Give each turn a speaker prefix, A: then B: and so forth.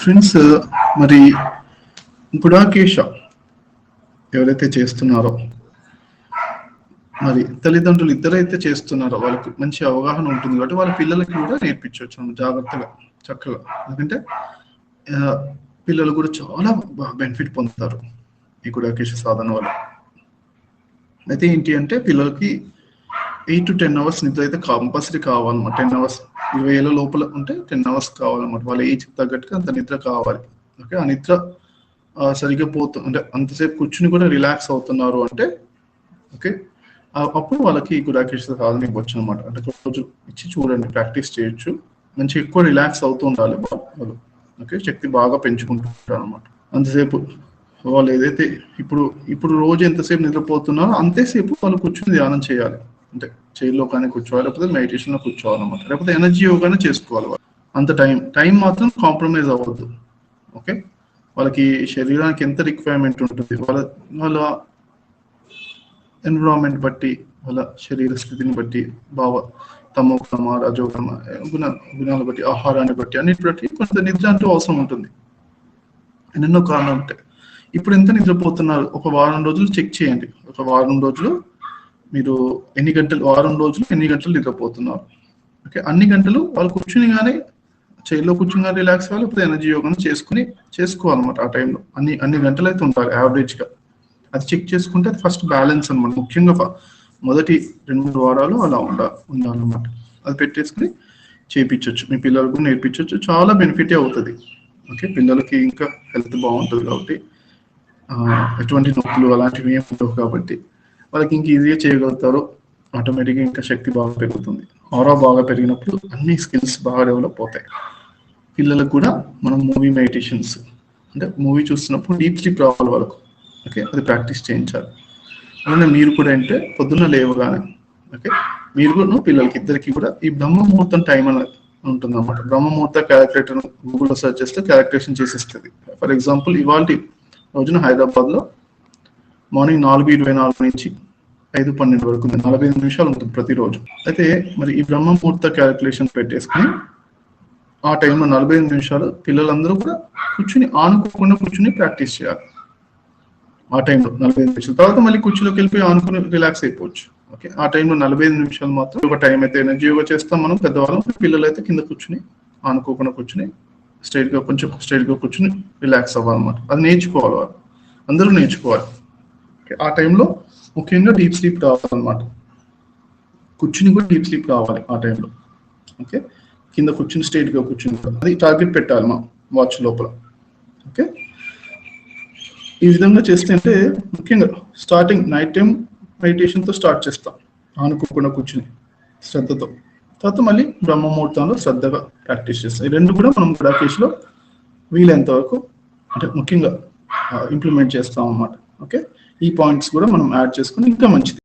A: Friends, మరి గుడాకేశ ఎవరైతే చేస్తున్నారో, మరి తల్లిదండ్రులు ఇద్దరైతే చేస్తున్నారో వాళ్ళకి మంచి అవగాహన ఉంటుంది కాబట్టి వాళ్ళ పిల్లలకి కూడా నేర్పించవచ్చు జాగ్రత్తగా, చక్కగా. ఎందుకంటే పిల్లలు కూడా చాలా బెనిఫిట్ పొందుతారు ఈ గుడాకేశ సాధన వల్ల. అయితే ఏంటి అంటే పిల్లలకి 8 to 10 hours నిద్ర అయితే కంపల్సరీ కావాలన్నమాట. 10 hours, 20 ఏళ్ళ లోపల ఉంటే 10 hours కావాలన్నమాట. వాళ్ళ ఏజ్ తగ్గట్టుగా అంత నిద్ర కావాలి. ఓకే, ఆ నిద్ర సరిగ్గా అంటే అంతసేపు కూర్చుని కూడా రిలాక్స్ అవుతున్నారు అంటే ఓకే, అప్పుడు వాళ్ళకి గుడాకేశ సాధన ఇవ్వచ్చు అనమాట. అంటే రోజు ఇచ్చి చూడండి, ప్రాక్టీస్ చేయొచ్చు. మంచి ఎక్కువ రిలాక్స్ అవుతూ ఉండాలి వాళ్ళు. ఓకే, శక్తి బాగా పెంచుకుంటుంటారు అనమాట. అంతసేపు వాళ్ళు ఏదైతే ఇప్పుడు రోజు ఎంతసేపు నిద్రపోతున్నారో అంతేసేపు వాళ్ళు కూర్చుని ధ్యానం చేయాలి. అంటే చైర్లో కానీ కూర్చోవాలి, లేకపోతే మెడిటేషన్లో కూర్చోవాలన్నమాట. లేకపోతే ఎనర్జీ యోగానే చేసుకోవాలి వాళ్ళు. అంత టైం మాత్రం కాంప్రమైజ్ అవ్వద్దు. ఓకే, వాళ్ళకి శరీరానికి ఎంత రిక్వైర్మెంట్ ఉంటుంది, వాళ్ళ ఎన్విరాన్మెంట్ బట్టి, వాళ్ళ శరీర స్థితిని బట్టి, తమోగుణ రజోగుణ గుణాలు బట్టి, ఆహారాన్ని బట్టి, అన్నిటి బట్టి కొంత నిద్ర అంటూ అవసరం ఉంటుంది. ఎన్నెన్నో కారణాలు ఉంటాయి. ఇప్పుడు ఎంత నిద్రపోతున్నారు ఒక వారం రోజులు చెక్ చేయండి. ఒక వారం రోజులు మీరు వారం రోజులు ఎన్ని గంటలు నిద్రపోతున్నారు. ఓకే, అన్ని గంటలు వాళ్ళు కూర్చుని కానీ చైర్లో కూర్చుని కానీ రిలాక్స్ అవ్వాలి, లేకపోతే ఎనర్జీ యోగా చేసుకోవాలన్నమాట. ఆ టైంలో అన్ని గంటలు అయితే ఉంటారు యావరేజ్గా. అది చెక్ చేసుకుంటే అది ఫస్ట్ బ్యాలెన్స్ అనమాట. ముఖ్యంగా మొదటి 2-3 వారాలు అలా ఉండాలన్నమాట. అది పెట్టేసుకుని చేయించవచ్చు, మీ పిల్లలకు నేర్పించవచ్చు. చాలా బెనిఫిటే అవుతుంది. ఓకే, పిల్లలకి ఇంకా హెల్త్ బాగుంటుంది కాబట్టి, ఎటువంటి నొప్పులు అలాంటివి ఏమి ఉండవు కాబట్టి వాళ్ళకి ఇంక ఈజీగా చేయగలుగుతారు. ఆటోమేటిక్గా ఇంకా శక్తి బాగా పెరుగుతుంది. ఆరా బాగా పెరిగినప్పుడు అన్ని స్కిల్స్ బాగా డెవలప్ అవుతాయి. పిల్లలకు కూడా మనం మూవీ మెడిటేషన్స్, అంటే మూవీ చూస్తున్నప్పుడు డీప్ స్లీప్ రావాలి వాళ్ళకు. ఓకే, అది ప్రాక్టీస్ చేయించాలి. అలానే మీరు కూడా అంటే పొద్దున్న లేవగానే ఓకే, మీరు కూడా పిల్లలకి ఇద్దరికి కూడా ఈ బ్రహ్మ ముహూర్తం టైం అనేది ఉంటుంది అన్నమాట. బ్రహ్మ ముహూర్త క్యాలిక్యులేటర్ గూగుల్లో సెర్చ్ చేస్తే క్యాలిక్యులేషన్ చేసిస్తుంది. ఫర్ ఎగ్జాంపుల్ ఇవాళ రోజున హైదరాబాద్లో మార్నింగ్ 4:24 నుంచి 5:12 వరకు 45 నిమిషాలు ఉంటుంది ప్రతిరోజు. అయితే మరి ఈ బ్రహ్మ ముహూర్త క్యాలిక్యులేషన్ పెట్టేసుకుని ఆ టైంలో 45 నిమిషాలు పిల్లలందరూ కూడా ఆనుకోకుండా కూర్చుని ప్రాక్టీస్ చేయాలి. ఆ టైంలో 45 నిమిషాలు తర్వాత మళ్ళీ కుర్చీలోకి వెళ్ళిపోయి ఆనుకుని రిలాక్స్ అయిపోవచ్చు. ఓకే, ఆ టైంలో 45 నిమిషాలు మాత్రం ఒక టైం అయితే ఎనర్జీ యోగా చేస్తాం మనం పెద్దవాళ్ళం. పిల్లలు అయితే కింద కూర్చుని ఆనుకోకుండా కూర్చుని కొంచెం స్ట్రైట్గా కూర్చుని రిలాక్స్ అవ్వాలన్నమాట. అది నేర్చుకోవాలి, వాళ్ళు అందరూ నేర్చుకోవాలి. ఆ టైంలో ముఖ్యంగా డీప్ స్లీప్ రావాలన్నమాట. కూర్చుని కూడా డీప్ స్లీప్ రావాలి ఆ టైంలో. ఓకే, కింద కూర్చుని స్ట్రైట్గా కూర్చుని అది టార్గెట్ పెట్టాలి మా వాచ్ లోపల. ఓకే, ఈ విధంగా చేస్తుంటే ముఖ్యంగా స్టార్టింగ్ నైట్ టైం మెడిటేషన్తో స్టార్ట్ చేస్తాం, ఆనుకోకుండా కూర్చుని శ్రద్ధతో. తర్వాత మళ్ళీ బ్రహ్మ ముహూర్తంలో శ్రద్ధగా ప్రాక్టీస్ చేస్తాం. ఈ రెండు కూడా మనం గుడాకేశలో వీలైనంత వరకు అంటే ముఖ్యంగా ఇంప్లిమెంట్ చేస్తాం అన్నమాట. ఓకే, ఈ పాయింట్స్ కూడా మనం యాడ్ చేసుకుని ఇంకా మంచిది.